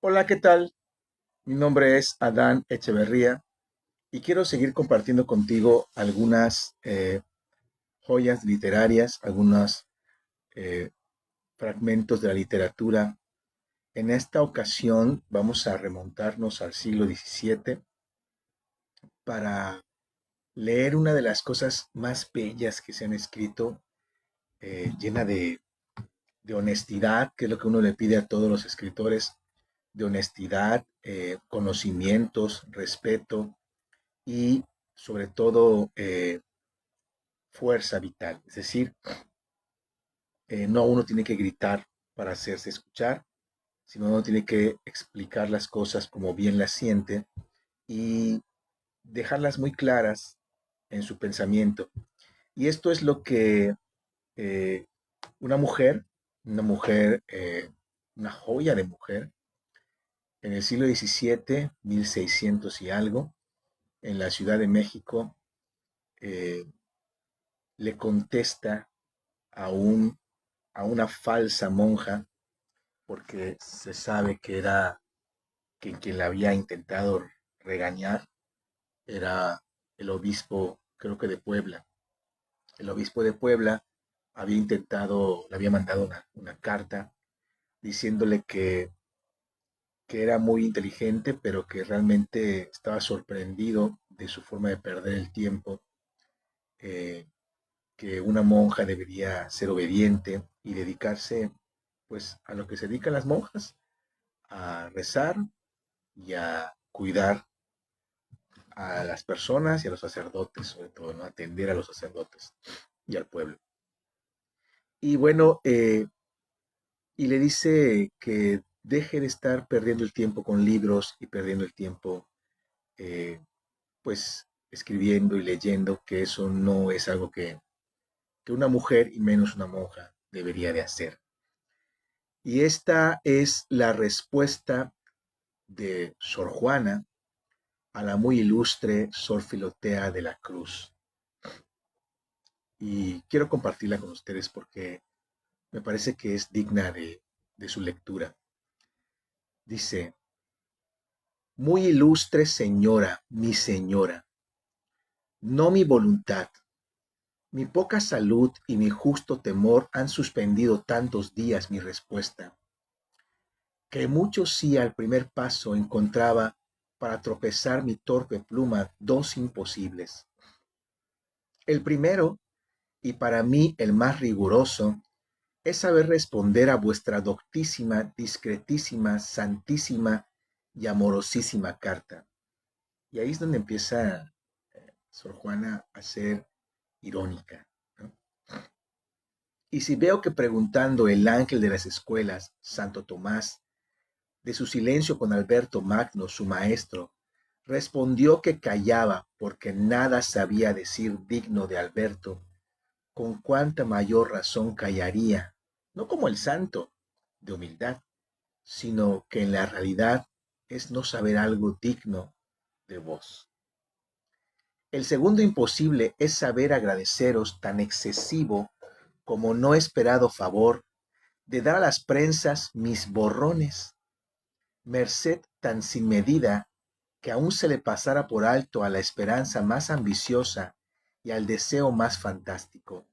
Hola, ¿qué tal? Mi nombre es Adán Echeverría y quiero seguir compartiendo contigo algunas joyas literarias, algunos eh, fragmentos de la literatura. En esta ocasión vamos a remontarnos al siglo XVII para leer una de las cosas más bellas que se han escrito, llena de honestidad, que es lo que uno le pide a todos los escritores, de honestidad, conocimientos, respeto y sobre todo fuerza vital. Es decir, no uno tiene que gritar para hacerse escuchar, sino uno tiene que explicar las cosas como bien las siente y dejarlas muy claras en su pensamiento. Y esto es lo que eh, una mujer, una mujer, una joya de mujer, en el siglo XVII, 1600 y algo, en la Ciudad de México, eh, le contesta a, un, a una falsa monja, porque se sabe que era quien la había intentado regañar, era el obispo, creo que de Puebla. El obispo de Puebla había intentado, le había mandado una carta diciéndole que era muy inteligente, pero que realmente estaba sorprendido de su forma de perder el tiempo, eh, que una monja debería ser obediente y dedicarse pues a lo que se dedican las monjas, a rezar y a cuidar a las personas y a los sacerdotes, sobre todo, ¿no? Atender a los sacerdotes y al pueblo. Y bueno, y le dice que deje de estar perdiendo el tiempo con libros y perdiendo el tiempo, eh, pues, escribiendo y leyendo, que eso no es algo que una mujer y menos una monja debería de hacer. Y esta es la respuesta de Sor Juana a la muy ilustre Sor Filotea de la Cruz. Y quiero compartirla con ustedes porque me parece que es digna de su lectura. Dice, muy ilustre señora, mi señora, no mi voluntad, mi poca salud y mi justo temor han suspendido tantos días mi respuesta, que mucho sí al primer paso encontraba para tropezar mi torpe pluma dos imposibles. El primero, y para mí el más riguroso, es saber responder a vuestra doctísima, discretísima, santísima y amorosísima carta. Y ahí es donde empieza Sor Juana a ser irónica, ¿no? Y si veo que preguntando el ángel de las escuelas, Santo Tomás, de su silencio con Alberto Magno, su maestro, respondió que callaba porque nada sabía decir digno de Alberto, con cuánta mayor razón callaría, no como el santo, de humildad, sino que en la realidad es no saber algo digno de vos. El segundo imposible es saber agradeceros tan excesivo como no esperado favor de dar a las prensas mis borrones, merced tan sin medida que aún se le pasara por alto a la esperanza más ambiciosa y al deseo más fantástico,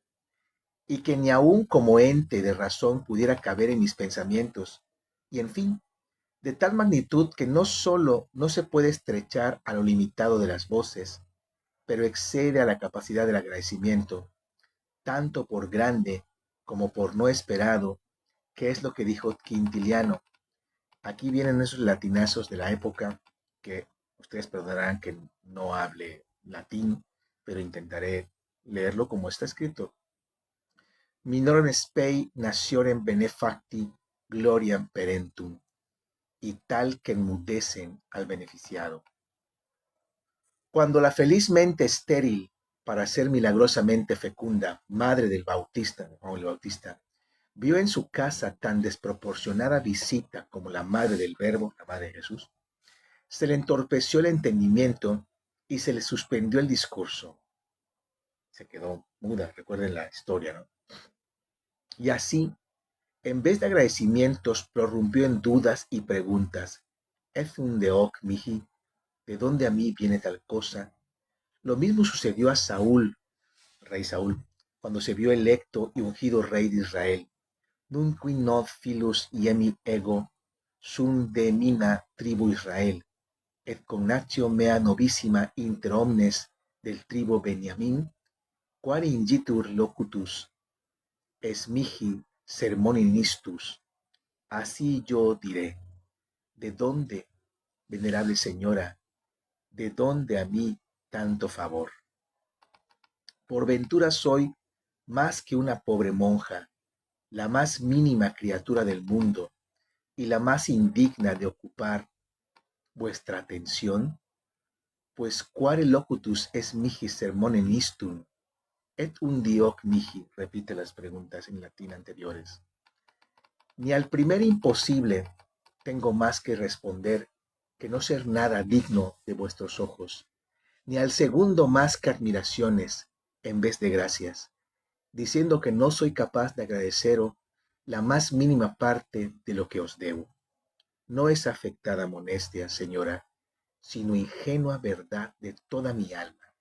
y que ni aun como ente de razón pudiera caber en mis pensamientos, y en fin, de tal magnitud que no sólo no se puede estrechar a lo limitado de las voces, pero excede a la capacidad del agradecimiento, tanto por grande como por no esperado, que es lo que dijo Quintiliano. Aquí vienen esos latinazos de la época que ustedes perdonarán que no hable latín, pero intentaré leerlo como está escrito. Minorum spei naciorem benefacti gloriam perentum, y tal que enmudecen al beneficiado. Cuando la felizmente estéril, para ser milagrosamente fecunda, madre del Bautista, Juan el Bautista, vio en su casa tan desproporcionada visita como la madre del Verbo, la madre de Jesús, se le entorpeció el entendimiento y se le suspendió el discurso. Se quedó muda, recuerden la historia, ¿no? Y así, En vez de agradecimientos, prorrumpió en dudas y preguntas. «Ethun deok mihi, ¿de dónde a mí viene tal cosa?» Lo mismo sucedió a Saúl, rey Saúl, cuando se vio electo y ungido rey de Israel. Nunc qui nod filus iemi ego, sum de mina tribu Israel, et cognatio mea novissima inter omnes del tribu Beniamín, quare ingitur locutus, es mihi sermonistus. Así yo diré, ¿de dónde, venerable señora, de dónde a mí tanto favor? Por ventura soy más que una pobre monja, la más mínima criatura del mundo y la más indigna de ocupar vuestra atención, pues quare locutus es mihi sermonem istum, et un dioc mihi, repite las preguntas en latín anteriores. Ni al primer imposible tengo más que responder que no ser nada digno de vuestros ojos, ni al segundo más que admiraciones en vez de gracias, diciendo que no soy capaz de agradeceros la más mínima parte de lo que os debo. No es afectada modestia, señora, sino ingenua verdad de toda mi alma,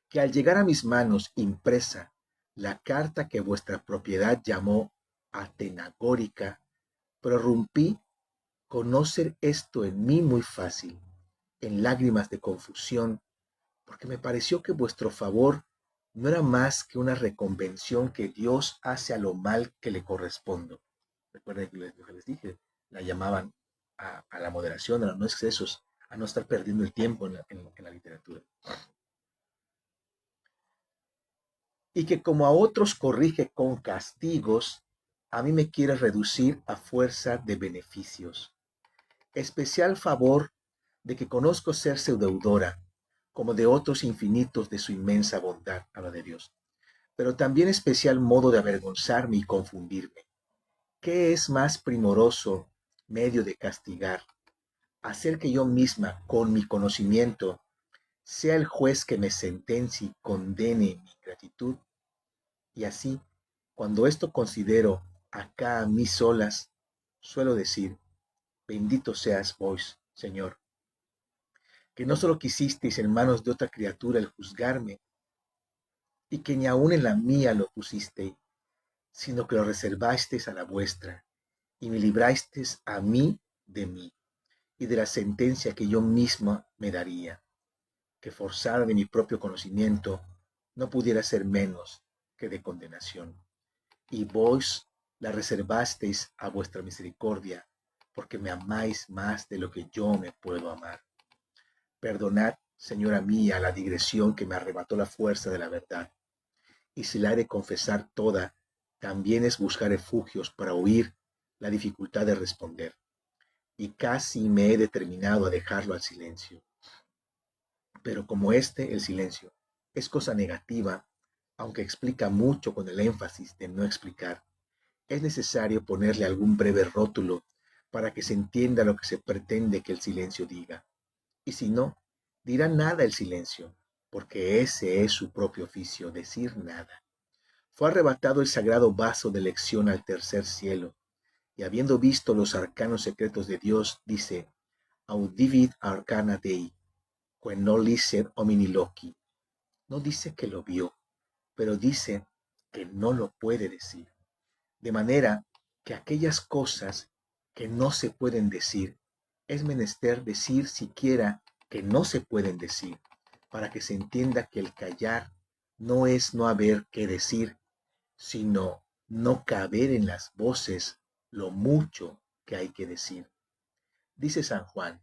que al llegar a mis manos impresa la carta que vuestra propiedad llamó atenagórica, prorrumpí conocer esto en mí muy fácil, en lágrimas de confusión, porque me pareció que vuestro favor no era más que una reconvención que Dios hace a lo mal que le correspondo. Recuerden que les dije, la llamaban a la moderación, a los no excesos, a no estar perdiendo el tiempo en la literatura. Y que como a otros corrige con castigos, a mí me quiere reducir a fuerza de beneficios. Especial favor de que conozco ser su deudora, como de otros infinitos de su inmensa bondad, habla de Dios, pero también especial modo de avergonzarme y confundirme. ¿Qué es más primoroso medio de castigar? Hacer que yo misma, con mi conocimiento, sea el juez que me sentencie y condene mi gratitud. Y así, cuando esto considero acá a mí solas, suelo decir, bendito seas vos, Señor, que no solo quisisteis en manos de otra criatura el juzgarme, y que ni aun en la mía lo pusisteis, sino que lo reservasteis a la vuestra, y me librasteis a mí de mí, y de la sentencia que yo misma me daría, que forzada de mi propio conocimiento, no pudiera ser menos que de condenación. Y vos la reservasteis a vuestra misericordia, porque me amáis más de lo que yo me puedo amar. Perdonad, señora mía, la digresión que me arrebató la fuerza de la verdad, y si la he de confesar toda, también es buscar refugios para huir la dificultad de responder, y casi me he determinado a dejarlo al silencio. Pero como el silencio, es cosa negativa, aunque explica mucho con el énfasis de no explicar, es necesario ponerle algún breve rótulo para que se entienda lo que se pretende que el silencio diga. Y si no, dirá nada el silencio, porque ese es su propio oficio, decir nada. Fue arrebatado el sagrado vaso de lección al tercer cielo, y habiendo visto los arcanos secretos de Dios, dice, audivit arcana Dei, que no licet homini loci. No dice que lo vio, pero dice que no lo puede decir. De manera que aquellas cosas que no se pueden decir, es menester decir siquiera que no se pueden decir, para que se entienda que el callar no es no haber que decir, sino no caber en las voces lo mucho que hay que decir. Dice San Juan,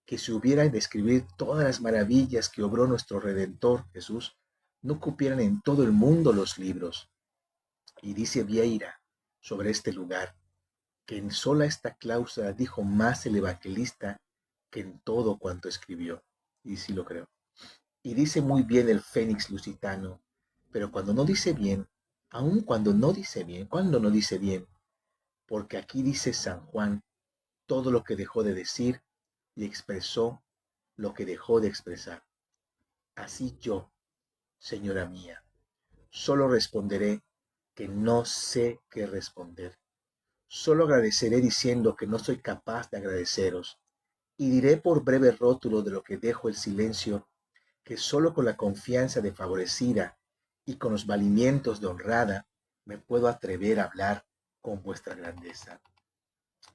que si hubiera de escribir todas las maravillas que obró nuestro Redentor Jesús, no cupieran en todo el mundo los libros. Y dice Vieira sobre este lugar, que en sola esta cláusula dijo más el evangelista que en todo cuanto escribió. Y sí lo creo. Y dice muy bien el Fénix Lusitano, pero cuando no dice bien, aun cuando no dice bien, cuando no dice bien, porque aquí dice San Juan todo lo que dejó de decir y expresó lo que dejó de expresar. Así yo, señora mía, solo responderé que no sé qué responder, Solo agradeceré diciendo que no soy capaz de agradeceros, y diré por breve rótulo de lo que dejo el silencio, que solo con la confianza de favorecida y con los valimientos de honrada me puedo atrever a hablar con vuestra grandeza.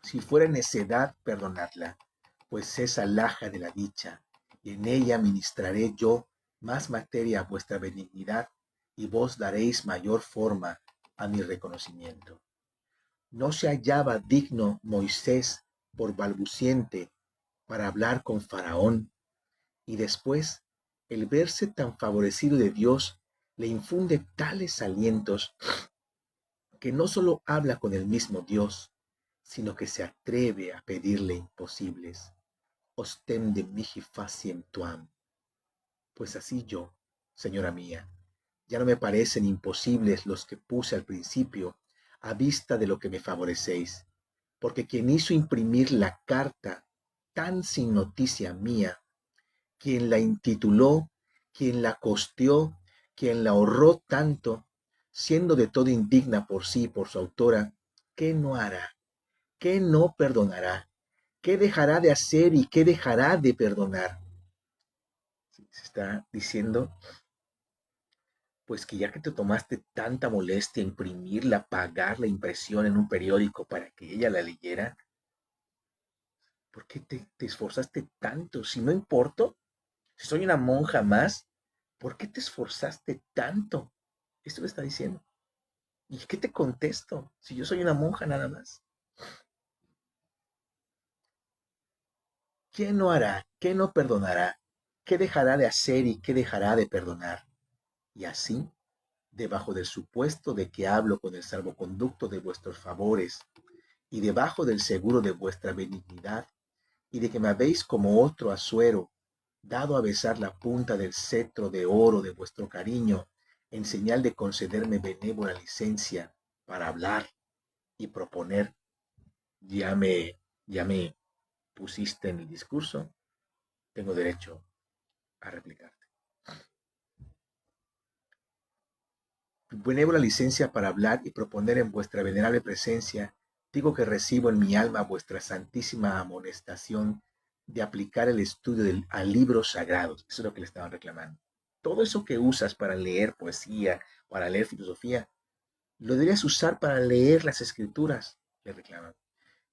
Si fuera necedad, perdonadla, pues es alhaja de la dicha, y en ella ministraré yo más materia a vuestra benignidad, y vos daréis mayor forma a mi reconocimiento. No se hallaba digno Moisés por balbuciente para hablar con Faraón, y después el verse tan favorecido de Dios le infunde tales alientos que no solo habla con el mismo Dios, sino que se atreve a pedirle imposibles. Ostem de mihi faciem tuam. Pues así yo, señora mía, ya no me parecen imposibles los que puse al principio, a vista de lo que me favorecéis, porque quien hizo imprimir la carta tan sin noticia mía, quien la intituló, quien la costeó, quien la ahorró tanto, siendo de todo indigna por sí y por su autora, ¿qué no hará? ¿Qué no perdonará? ¿Qué dejará de hacer y qué dejará de perdonar? Se está diciendo, pues que ya que te tomaste tanta molestia imprimirla, pagar la impresión en un periódico para que ella la leyera, ¿por qué te esforzaste tanto? Si no importo, si soy una monja más, ¿por qué te esforzaste tanto? Esto le está diciendo. ¿Y qué te contesto si yo soy una monja nada más? ¿Qué no hará? ¿Qué no perdonará? ¿Qué dejará de hacer y qué dejará de perdonar? Y así, debajo del supuesto de que hablo con el salvoconducto de vuestros favores, y debajo del seguro de vuestra benignidad, y de que me habéis como otro Asuero, dado a besar la punta del cetro de oro de vuestro cariño, en señal de concederme benévola licencia para hablar y proponer, ya me pusiste en el discurso, tengo derecho a replicarte. Benévola licencia para hablar y proponer en vuestra venerable presencia, digo que recibo en mi alma vuestra santísima amonestación de aplicar el estudio a libros sagrados. Eso es lo que le estaban reclamando. Todo eso que usas para leer poesía, para leer filosofía, lo deberías usar para leer las escrituras, le reclaman.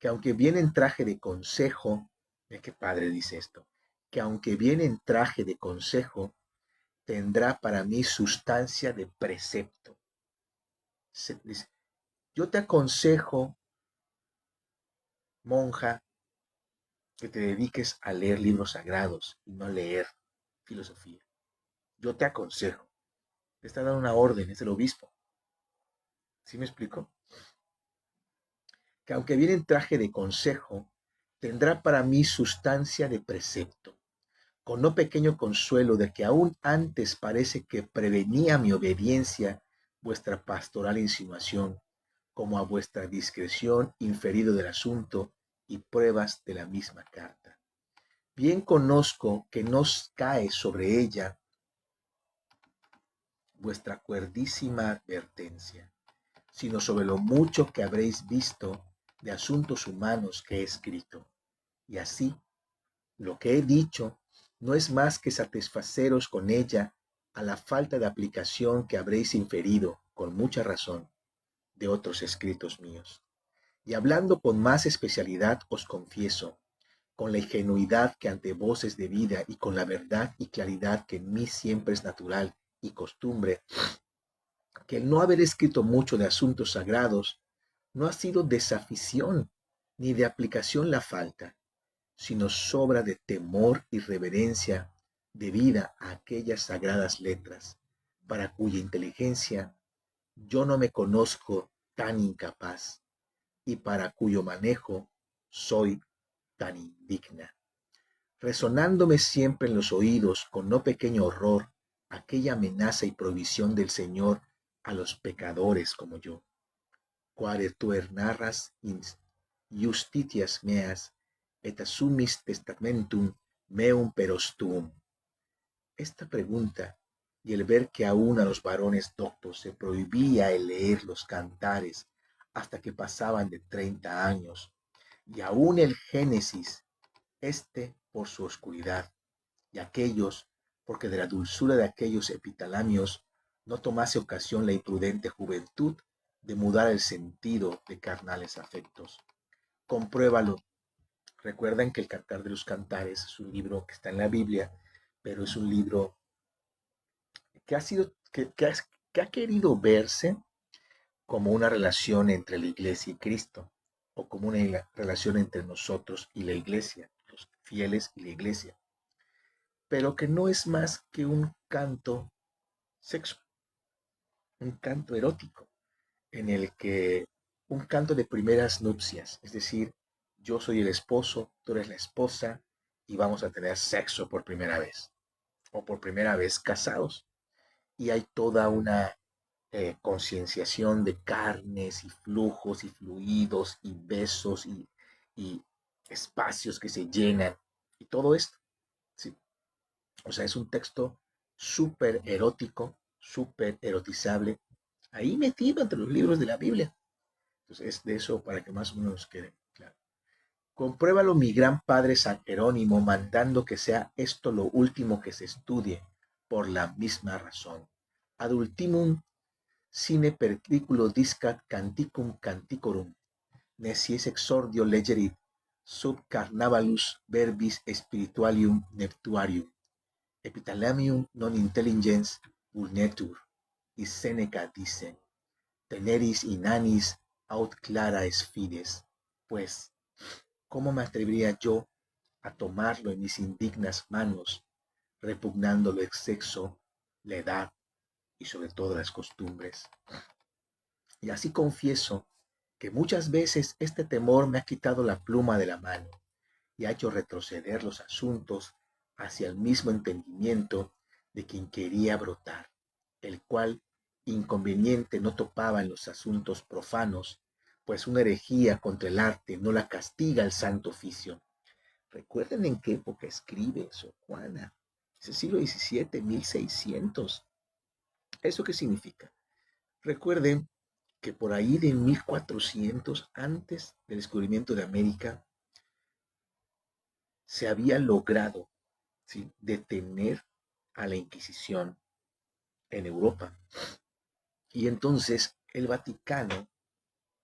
Que aunque viene en traje de consejo, ve qué padre dice esto, que aunque viene en traje de consejo, tendrá para mí sustancia de precepto. Dice, yo te aconsejo, monja, que te dediques a leer libros sagrados y no leer filosofía. Yo te aconsejo. Te está dando una orden, es el obispo. ¿Sí me explico? Que aunque viene en traje de consejo, tendrá para mí sustancia de precepto, con no pequeño consuelo de que aún antes parece que prevenía mi obediencia vuestra pastoral insinuación, como a vuestra discreción inferido del asunto y pruebas de la misma carta. Bien conozco que no cae sobre ella vuestra cuerdísima advertencia, sino sobre lo mucho que habréis visto de asuntos humanos que he escrito. Y así, lo que he dicho no es más que satisfaceros con ella a la falta de aplicación que habréis inferido, con mucha razón, de otros escritos míos. Y hablando con más especialidad, os confieso, con la ingenuidad que ante vos es debida y con la verdad y claridad que en mí siempre es natural y costumbre, que el no haber escrito mucho de asuntos sagrados no ha sido desafición ni de aplicación la falta, sino sobra de temor y reverencia debida a aquellas sagradas letras, para cuya inteligencia yo no me conozco tan incapaz y para cuyo manejo soy tan indigna, resonándome siempre en los oídos con no pequeño horror aquella amenaza y provisión del Señor a los pecadores como yo. Quare tuer narras in justitias meas, et assumis testamentum meum perostum. Esta pregunta y el ver que aún a los varones doctos se prohibía el leer los cantares hasta que pasaban de 30 años, y aún el Génesis, por su oscuridad, y aquellos, porque de la dulzura de aquellos epitalamios no tomase ocasión la imprudente juventud de mudar el sentido de carnales afectos. Compruébalo. Recuerden que el Cantar de los Cantares es un libro que está en la Biblia, pero es un libro que ha sido, que ha querido verse como una relación entre la iglesia y Cristo, o como una relación entre nosotros y la iglesia, los fieles y la iglesia, pero que no es más que un canto sexo, un canto erótico, en el que un canto de primeras nupcias, es decir, yo soy el esposo, tú eres la esposa y vamos a tener sexo por primera vez, o por primera vez casados. Y hay toda una concienciación de carnes y flujos y fluidos y besos y espacios que se llenan y todo esto. ¿Sí? O sea, es un texto súper erótico, súper erotizable, ahí metido entre los libros de la Biblia. Entonces, es de eso para que más o menos quede claro. Compruébalo mi gran padre San Jerónimo, mandando que sea esto lo último que se estudie, por la misma razón. Ad ultimum sine periculo discat canticum canticorum, necies exordio legerit sub carnavalus verbis spiritualium neptuarium, epitalamium non intelligens vulnetur, y Seneca dice, teneris inanis aut clara fides, pues, ¿cómo me atrevería yo a tomarlo en mis indignas manos, repugnando lo exceso, la edad y sobre todo las costumbres? Y así confieso que muchas veces este temor me ha quitado la pluma de la mano y ha hecho retroceder los asuntos hacia el mismo entendimiento de quien quería brotar, el cual inconveniente no topaba en los asuntos profanos, pues una herejía contra el arte no la castiga el santo oficio. Recuerden en qué época escribe Sor Juana. Es el siglo XVII, 1600. ¿Eso qué significa? Recuerden que por ahí de 1400, antes del descubrimiento de América, se había logrado, ¿sí?, detener a la Inquisición en Europa. Y entonces el Vaticano,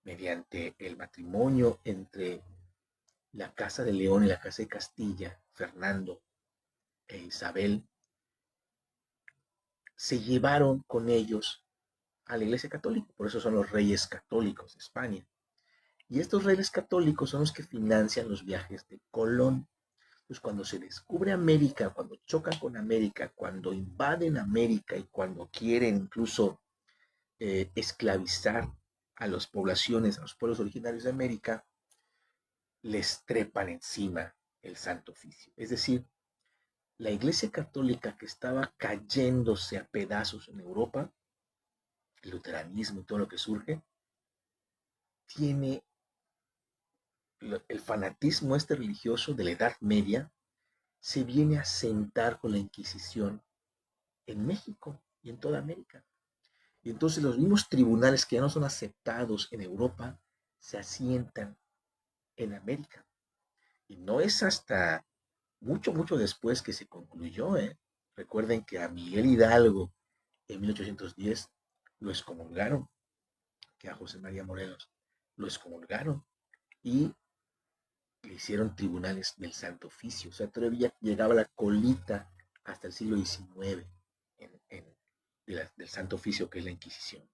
mediante el matrimonio entre la Casa de León y la Casa de Castilla, Fernando e Isabel, se llevaron con ellos a la Iglesia Católica. Por eso son los reyes católicos de España. Y estos reyes católicos son los que financian los viajes de Colón. Pues cuando se descubre América, cuando chocan con América, cuando invaden América y cuando quieren incluso esclavizar a las poblaciones, a los pueblos originarios de América, les trepan encima el Santo Oficio. Es decir, la Iglesia Católica, que estaba cayéndose a pedazos en Europa, el luteranismo y todo lo que surge, tiene el fanatismo religioso de la Edad Media, se viene a sentar con la Inquisición en México y en toda América. Y entonces los mismos tribunales que ya no son aceptados en Europa se asientan en América. Y no es hasta mucho, mucho después que se concluyó. Recuerden que a Miguel Hidalgo en 1810 lo excomulgaron, que a José María Morelos lo excomulgaron y le hicieron tribunales del Santo Oficio. O sea, todavía llegaba la colita hasta el siglo XIX del Santo Oficio, que es la Inquisición.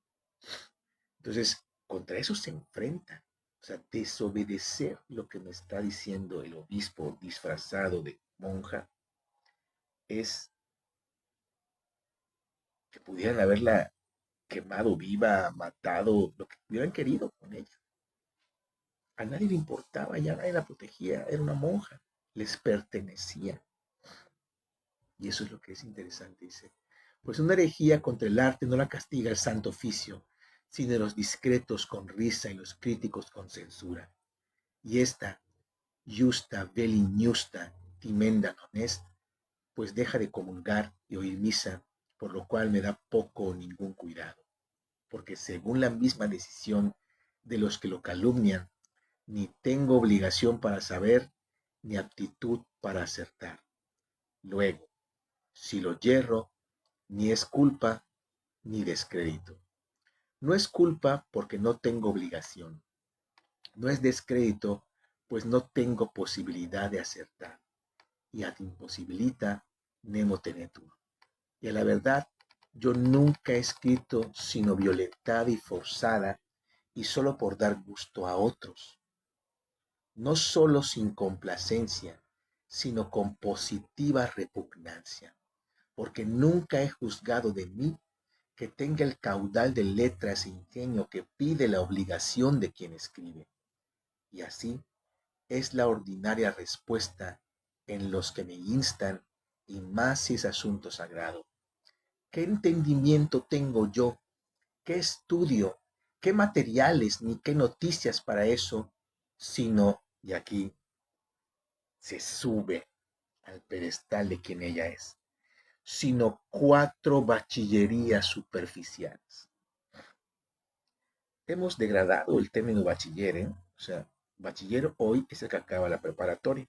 Entonces, contra eso se enfrenta. O sea, desobedecer lo que me está diciendo el obispo disfrazado de monja es que pudieran haberla quemado viva, matado, lo que hubieran querido con ella. A nadie le importaba, ya nadie la protegía, era una monja, les pertenecía. Y eso es lo que es interesante, dice. Pues una herejía contra el arte no la castiga el Santo Oficio, sino los discretos con risa y los críticos con censura. Y esta, justa veli justa timenda non est, pues deja de comulgar y oír misa, por lo cual me da poco o ningún cuidado, porque según la misma decisión de los que lo calumnian, ni tengo obligación para saber, ni aptitud para acertar. Luego, si lo yerro, ni es culpa, ni descrédito. No es culpa porque no tengo obligación. No es descrédito, pues no tengo posibilidad de acertar. Y ad imposibilita nemo tenetur. Y a la verdad, yo nunca he escrito sino violentada y forzada, y solo por dar gusto a otros. No solo sin complacencia, sino con positiva repugnancia, porque nunca he juzgado de mí que tenga el caudal de letras e ingenio que pide la obligación de quien escribe. Y así es la ordinaria respuesta en los que me instan, y más si es asunto sagrado. ¿Qué entendimiento tengo yo? ¿Qué estudio? ¿Qué materiales ni qué noticias para eso? Sino, y aquí se sube al pedestal de quien ella es, sino 4 bachillerías superficiales. Hemos degradado el término bachiller, ¿eh? O sea, bachiller hoy es el que acaba la preparatoria,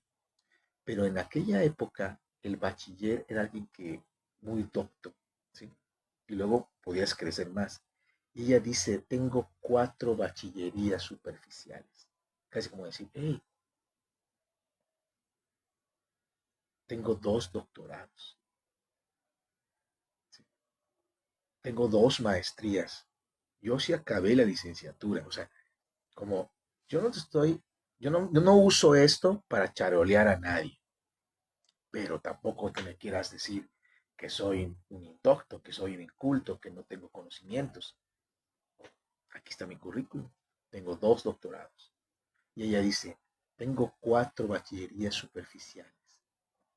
pero en aquella época el bachiller era alguien que muy docto, ¿sí? Y luego podías crecer más. Y ella dice, tengo 4 bachillerías superficiales. Casi como decir, hey, tengo 2 doctorados, ¿sí? Tengo 2 maestrías. Yo sí acabé la licenciatura. O sea, como yo no te estoy, yo no uso esto para charolear a nadie, pero tampoco te me quieras decir que soy un indocto, que soy un inculto, que no tengo conocimientos. Aquí está mi currículum. Tengo 2 doctorados. Y ella dice, tengo 4 bachillerías superficiales.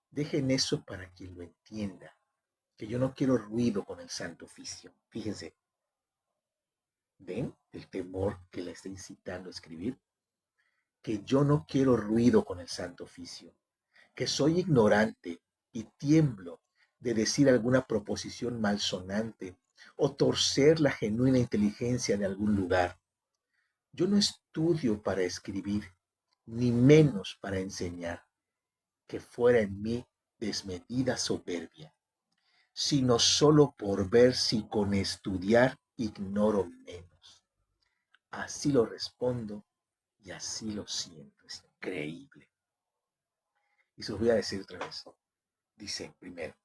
Dejen eso para quien lo entienda, que yo no quiero ruido con el santo oficio. Fíjense, ¿ven el temor que la está incitando a escribir? Que yo no quiero ruido con el santo oficio, que soy ignorante y tiemblo de decir alguna proposición malsonante o torcer la genuina inteligencia de algún lugar. Yo no estudio para escribir, ni menos para enseñar, que fuera en mí desmedida soberbia, sino solo por ver si con estudiar ignoro menos. Así lo respondo y así lo siento. Es increíble. Y se los voy a decir otra vez. Dice primero,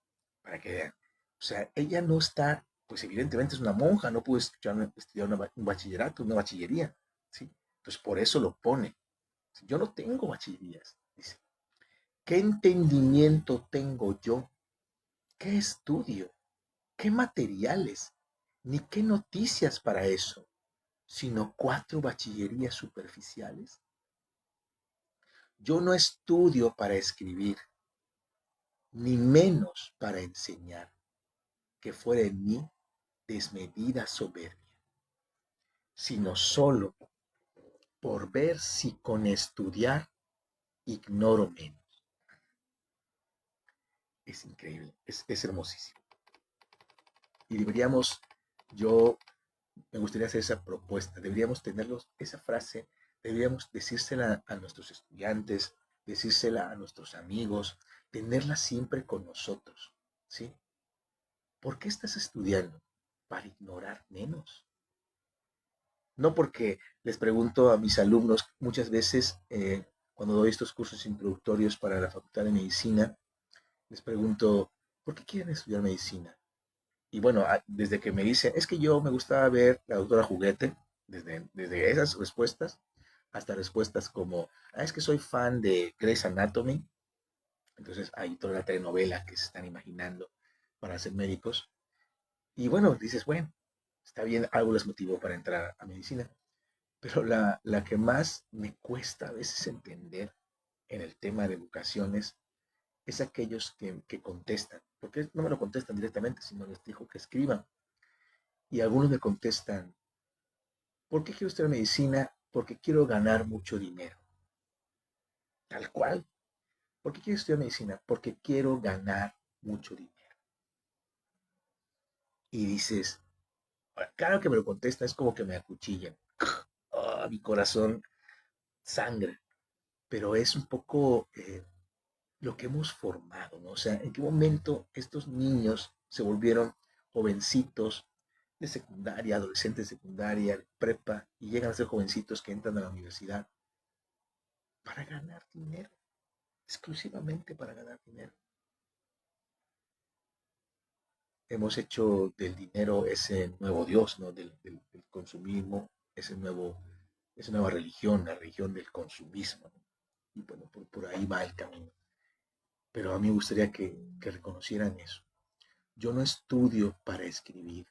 para que vean. O sea, ella no está, pues evidentemente es una monja, no pudo estudiar un bachillerato, una bachillería, ¿sí? Entonces por eso lo pone. Yo no tengo bachillerías, dice. ¿Qué entendimiento tengo yo? ¿Qué estudio? ¿Qué materiales? Ni qué noticias para eso, sino 4 bachillerías superficiales. Yo no estudio para escribir, ni menos para enseñar, que fuera en mí desmedida soberbia, sino solo por ver si con estudiar ignoro menos. Es increíble, es hermosísimo. Y deberíamos, yo me gustaría hacer esa propuesta, deberíamos tenerlos, esa frase, deberíamos decírsela a nuestros estudiantes, decírsela a nuestros amigos, tenerla siempre con nosotros, ¿sí? ¿Por qué estás estudiando? Para ignorar menos. No porque les pregunto a mis alumnos muchas veces cuando doy estos cursos introductorios para la Facultad de Medicina, les pregunto, ¿por qué quieren estudiar medicina? Y bueno, desde que me dicen, es que yo me gustaba ver la doctora Juguete, desde esas respuestas hasta respuestas como, es que soy fan de Grey's Anatomy, entonces hay toda la telenovela que se están imaginando para ser médicos. Y bueno, dices, bueno, está bien, algo les motivó para entrar a medicina. Pero la que más me cuesta a veces entender en el tema de vocaciones es aquellos que contestan, porque no me lo contestan directamente, sino les digo que escriban. Y algunos me contestan, ¿por qué quiero estudiar medicina? Porque quiero ganar mucho dinero. Tal cual. ¿Por qué quiero estudiar medicina? Porque quiero ganar mucho dinero. Y dices, claro que me lo contestan, es como que me acuchillan. mi corazón sangra, pero es un poco lo que hemos formado, ¿no? O sea, en qué momento estos niños se volvieron jovencitos de secundaria, adolescentes de secundaria, de prepa, y llegan a ser jovencitos que entran a la universidad para ganar dinero, exclusivamente para ganar dinero. Hemos hecho del dinero ese nuevo Dios, ¿no? Del consumismo, esa nueva religión, la religión del consumismo, ¿no? Y bueno, por ahí va el camino. Pero a mí me gustaría que reconocieran eso. Yo no estudio para escribir,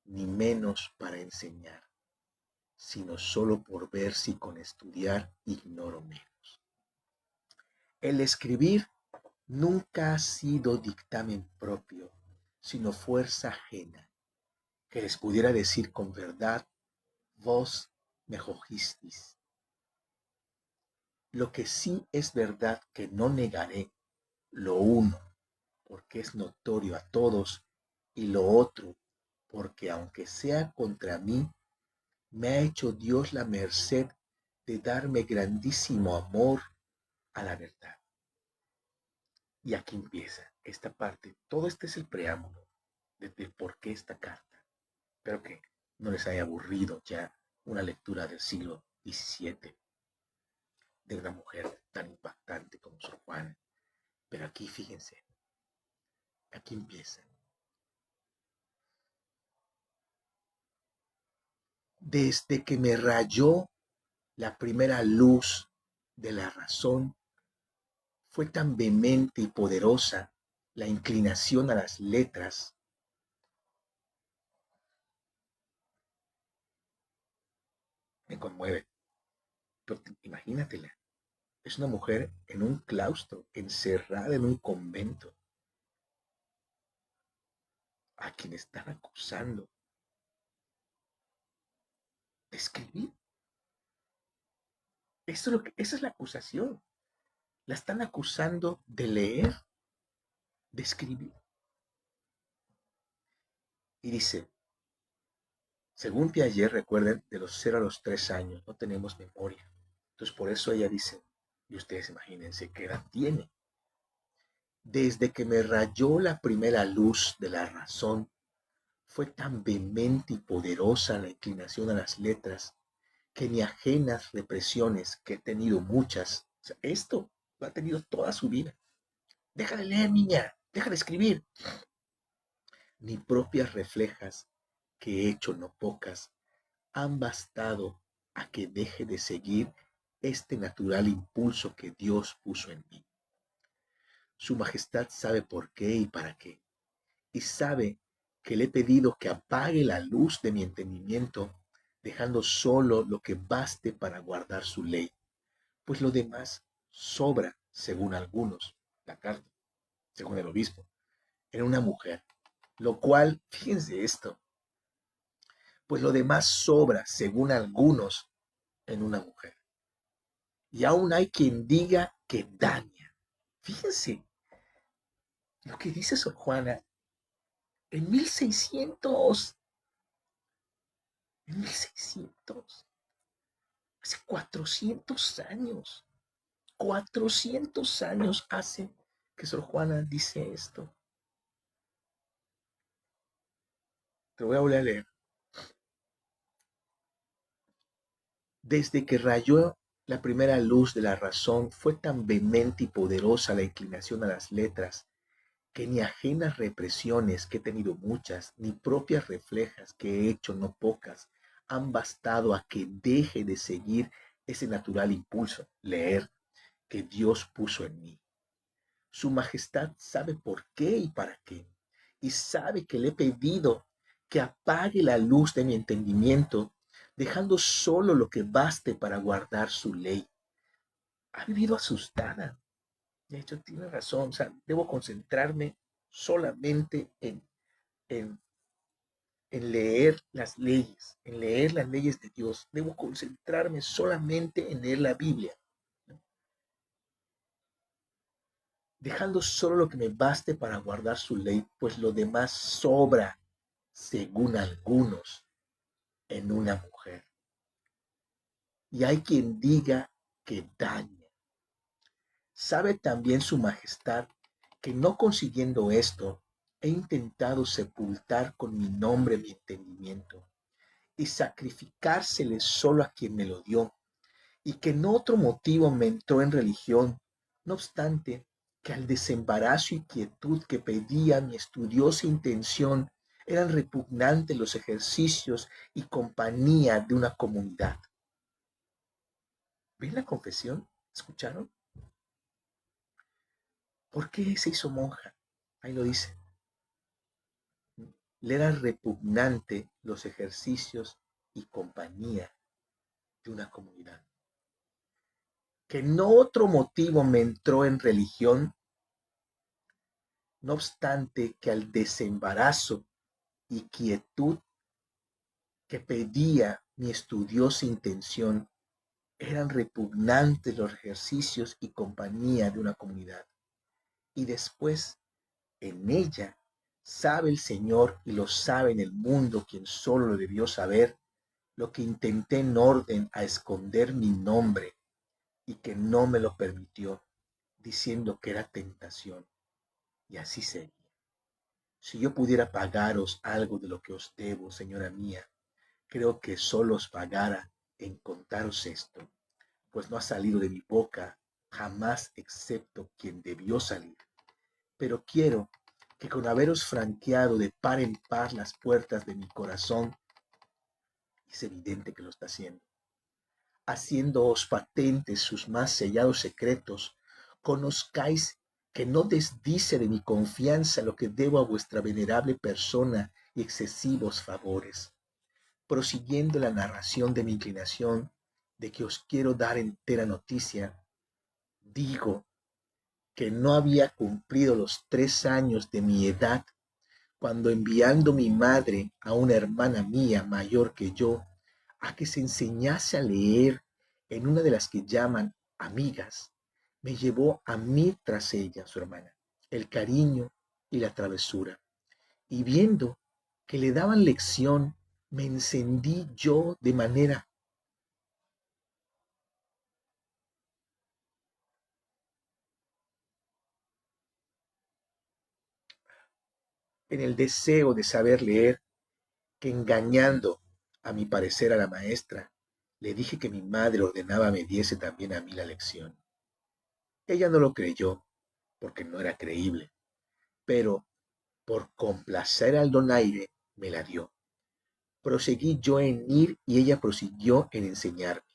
ni menos para enseñar, sino solo por ver si con estudiar ignoro menos. El escribir nunca ha sido dictamen propio, sino fuerza ajena, que les pudiera decir con verdad, vos me jogistis. Lo que sí es verdad que no negaré, lo uno, porque es notorio a todos, y lo otro, porque aunque sea contra mí, me ha hecho Dios la merced de darme grandísimo amor a la verdad. Y aquí empieza esta parte. Todo este es el preámbulo de por qué esta carta. Espero que no les haya aburrido ya una lectura del siglo XVII de una mujer tan impactante como Sor Juana. Pero aquí fíjense, aquí empieza. Desde que me rayó la primera luz de la razón, fue tan vehemente y poderosa la inclinación a las letras. Me conmueve. Pero imagínatela. Es una mujer en un claustro, encerrada en un convento, a quien están acusando de escribir. Esa es la acusación. La están acusando de leer, de escribir. Y dice, según Piaget, recuerden, de los 0 a los 3 años no tenemos memoria. Entonces por eso ella dice, y ustedes imagínense qué edad tiene. Desde que me rayó la primera luz de la razón, fue tan vehemente y poderosa la inclinación a las letras, que ni ajenas represiones, que he tenido muchas, o sea, esto lo ha tenido toda su vida. Deja de leer, niña, deja de escribir. Ni propias reflejas, que he hecho no pocas, han bastado a que deje de seguir este natural impulso que Dios puso en mí. Su Majestad sabe por qué y para qué, y sabe que le he pedido que apague la luz de mi entendimiento, dejando solo lo que baste para guardar su ley, pues lo demás sobra, según algunos, la carta, según el obispo, en una mujer, lo cual, fíjense esto, pues lo demás sobra, según algunos, en una mujer. Y aún hay quien diga que daña. Fíjense lo que dice Sor Juana en 1600, en 1600, hace 400 años, 400 años hace que Sor Juana dice esto. Te voy a volver a leer. Desde que rayó la primera luz de la razón, fue tan vehemente y poderosa la inclinación a las letras, que ni ajenas represiones, que he tenido muchas, ni propias reflejas, que he hecho no pocas, han bastado a que deje de seguir ese natural impulso, leer, que Dios puso en mí. Su Majestad sabe por qué y para qué, y sabe que le he pedido que apague la luz de mi entendimiento, dejando solo lo que baste para guardar su ley. Ha vivido asustada. De hecho, tiene razón. O sea, debo concentrarme solamente en, en leer las leyes de Dios. Debo concentrarme solamente en leer la Biblia, ¿no? Dejando solo lo que me baste para guardar su ley, pues lo demás sobra, según algunos, en una mujer. y hay quien diga que daña. Sabe también su majestad que no consiguiendo esto, he intentado sepultar con mi nombre mi entendimiento y sacrificársele solo a quien me lo dio, y que no otro motivo me entró en religión, no obstante que al desembarazo y quietud que pedía mi estudiosa intención eran repugnantes los ejercicios y compañía de una comunidad. ¿Ven la confesión? ¿Escucharon? ¿Por qué se hizo monja? Ahí lo dice. Le eran repugnante los ejercicios y compañía de una comunidad. Que no otro motivo me entró en religión, no obstante que al desembarazo y quietud que pedía mi estudiosa intención eran repugnantes los ejercicios y compañía de una comunidad. Y después, en ella, sabe el Señor y lo sabe en el mundo quien solo lo debió saber, lo que intenté en orden a esconder mi nombre y que no me lo permitió, diciendo que era tentación. Y así sería. Si yo pudiera pagaros algo de lo que os debo, señora mía, creo que solo os pagara en contaros esto, pues no ha salido de mi boca jamás excepto quien debió salir. Pero quiero que con haberos franqueado de par en par las puertas de mi corazón, es evidente que lo está haciéndoos patentes sus más sellados secretos, conozcáis que no desdice de mi confianza lo que debo a vuestra venerable persona y excesivos favores. Prosiguiendo la narración de mi inclinación, de que os quiero dar entera noticia, digo que no había cumplido los 3 años de mi edad cuando enviando mi madre a una hermana mía mayor que yo a que se enseñase a leer en una de las que llaman amigas, me llevó a mí tras ella, su hermana, el cariño y la travesura. Y viendo que le daban lección, me encendí yo de manera en el deseo de saber leer, que engañando a mi parecer a la maestra, le dije que mi madre ordenaba me diese también a mí la lección. Ella no lo creyó, porque no era creíble, pero por complacer al donaire me la dio. Proseguí yo en ir y ella prosiguió en enseñarme,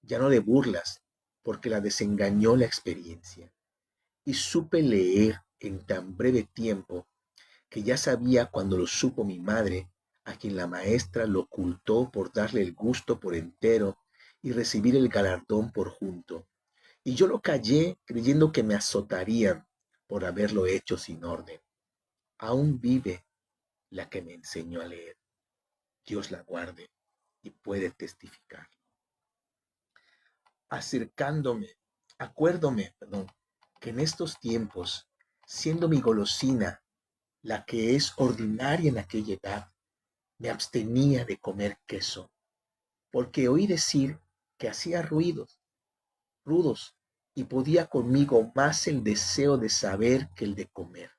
ya no de burlas, porque la desengañó la experiencia. Y supe leer en tan breve tiempo que ya sabía cuando lo supo mi madre, a quien la maestra lo ocultó por darle el gusto por entero y recibir el galardón por junto. Y yo lo callé creyendo que me azotarían por haberlo hecho sin orden. Aún vive la que me enseñó a leer. Dios la guarde y puede testificar. Acercándome, perdón, que en estos tiempos, siendo mi golosina la que es ordinaria en aquella edad, me abstenía de comer queso, porque oí decir que hacía rudos, y podía conmigo más el deseo de saber que el de comer,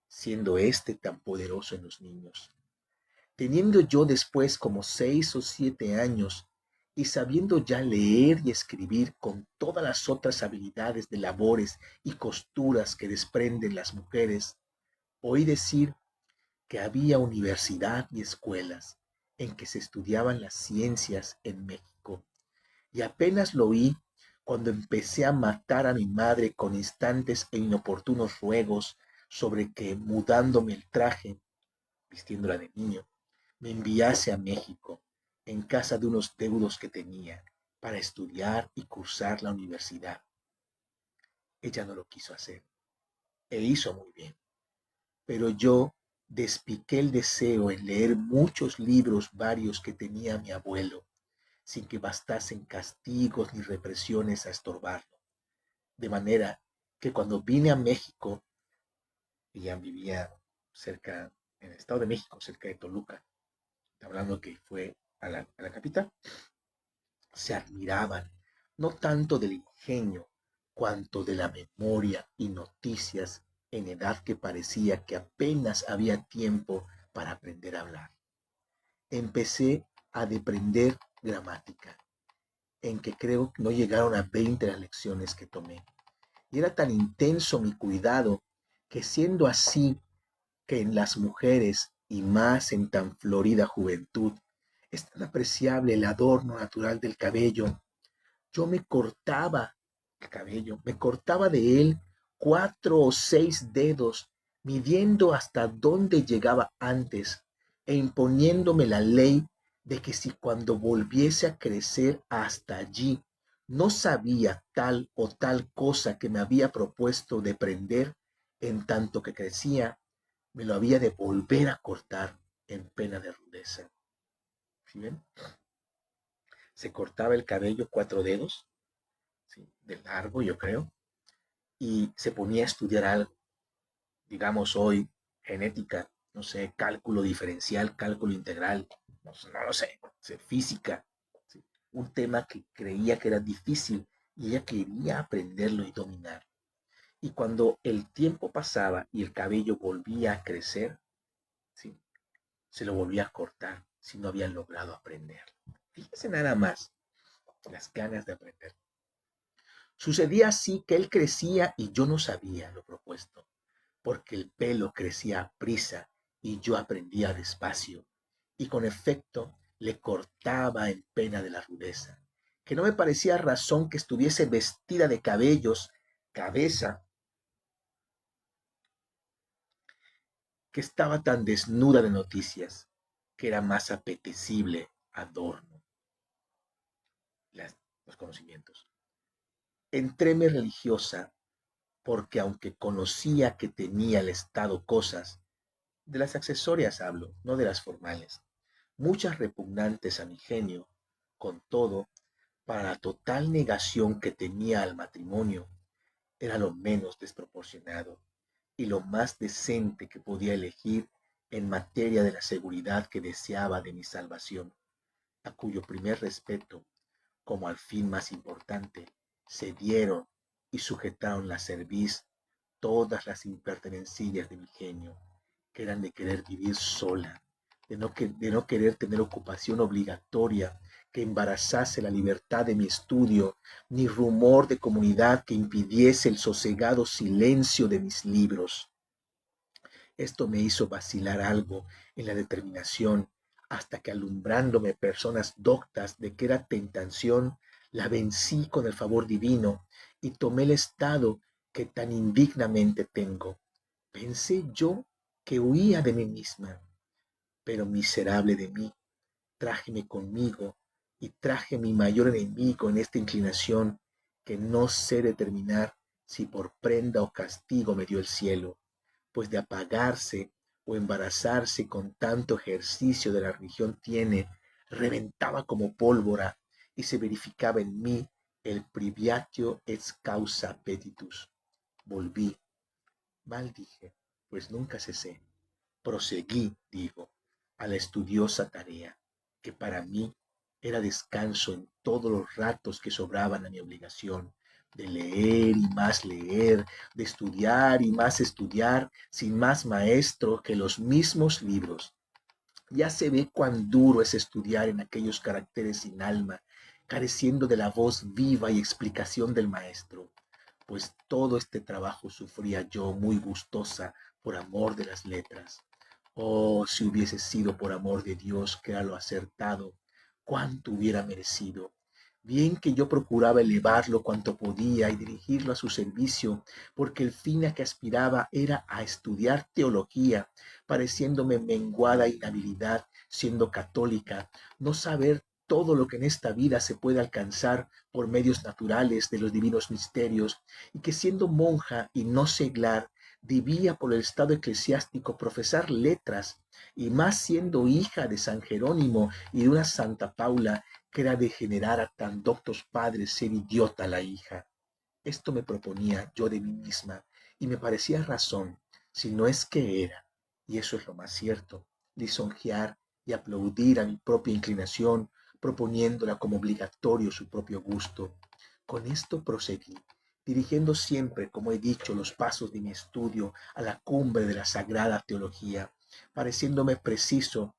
siendo éste tan poderoso en los niños. Teniendo yo después como 6 o 7 años, y sabiendo ya leer y escribir con todas las otras habilidades de labores y costuras que desprenden las mujeres, oí decir que había universidad y escuelas en que se estudiaban las ciencias en México. Y apenas lo oí cuando empecé a matar a mi madre con instantes e inoportunos ruegos sobre que, mudándome el traje, vistiéndola de niño, me enviase a México, en casa de unos deudos que tenía, para estudiar y cursar la universidad. Ella no lo quiso hacer, e hizo muy bien. Pero yo despiqué el deseo en leer muchos libros varios que tenía mi abuelo, sin que bastasen castigos ni represiones a estorbarlo. De manera que cuando vine a México, ella vivía cerca, en el Estado de México, cerca de Toluca, hablando que fue a la capital, se admiraban, no tanto del ingenio, cuanto de la memoria y noticias en edad que parecía que apenas había tiempo para aprender a hablar. Empecé a deprender gramática, en que creo que no llegaron a 20 las lecciones que tomé. Y era tan intenso mi cuidado que siendo así que en las mujeres y más en tan florida juventud es tan apreciable el adorno natural del cabello, yo me cortaba el cabello, me cortaba de él 4 o 6 dedos, midiendo hasta dónde llegaba antes e imponiéndome la ley de que si cuando volviese a crecer hasta allí no sabía tal o tal cosa que me había propuesto de prender en tanto que crecía, me lo había de volver a cortar en pena de rudeza. ¿Sí ven? Se cortaba el cabello 4 dedos, ¿sí? De largo, yo creo, y se ponía a estudiar algo, digamos hoy, genética, no sé, cálculo diferencial, cálculo integral, no lo sé, física, ¿sí? Un tema que creía que era difícil y ella quería aprenderlo y dominar. Y cuando el tiempo pasaba y el cabello volvía a crecer, ¿sí? Se lo volvía a cortar si no había logrado aprender. Fíjese nada más las ganas de aprender. Sucedía así que él crecía y yo no sabía lo propuesto, porque el pelo crecía a prisa y yo aprendía despacio, y con efecto le cortaba en pena de la rudeza, que no me parecía razón que estuviese vestida de cabellos, cabeza, que estaba tan desnuda de noticias, que era más apetecible adorno, los conocimientos. Entréme religiosa porque aunque conocía que tenía el Estado cosas, de las accesorias hablo, no de las formales, muchas repugnantes a mi genio, con todo, para la total negación que tenía al matrimonio, era lo menos desproporcionado y lo más decente que podía elegir en materia de la seguridad que deseaba de mi salvación, a cuyo primer respeto, como al fin más importante, se dieron y sujetaron la cerviz todas las impertenencias de mi genio, que eran de querer vivir sola, de no querer tener ocupación obligatoria que embarazase la libertad de mi estudio, ni rumor de comunidad que impidiese el sosegado silencio de mis libros. Esto me hizo vacilar algo en la determinación, hasta que alumbrándome personas doctas de que era tentación, la vencí con el favor divino y tomé el estado que tan indignamente tengo. Pensé yo que huía de mí misma, pero miserable de mí, trájeme conmigo y traje mi mayor enemigo en esta inclinación que no sé determinar si por prenda o castigo me dio el cielo, pues de apagarse o embarazarse con tanto ejercicio de la religión tiene, reventaba como pólvora y se verificaba en mí el priviatio ex causa petitus. Volví, mal dije, pues nunca cesé. Proseguí, digo, a la estudiosa tarea, que para mí era descanso en todos los ratos que sobraban a mi obligación, de leer y más leer, de estudiar y más estudiar, sin más maestro que los mismos libros. Ya se ve cuán duro es estudiar en aquellos caracteres sin alma, careciendo de la voz viva y explicación del maestro, pues todo este trabajo sufría yo muy gustosa por amor de las letras. Oh, si hubiese sido por amor de Dios, que era lo acertado, cuánto hubiera merecido. Bien que yo procuraba elevarlo cuanto podía y dirigirlo a su servicio, porque el fin a que aspiraba era a estudiar teología, pareciéndome menguada inhabilidad, siendo católica, no saber todo lo que en esta vida se puede alcanzar por medios naturales de los divinos misterios, y que siendo monja y no seglar, debía por el estado eclesiástico profesar letras, y más siendo hija de San Jerónimo y de una Santa Paula, que era de generar a tan doctos padres ser idiota la hija. Esto me proponía yo de mí misma, y me parecía razón, si no es que era, y eso es lo más cierto, lisonjear y aplaudir a mi propia inclinación, proponiéndola como obligatorio su propio gusto. Con esto proseguí, dirigiendo siempre, como he dicho, los pasos de mi estudio a la cumbre de la sagrada teología, pareciéndome preciso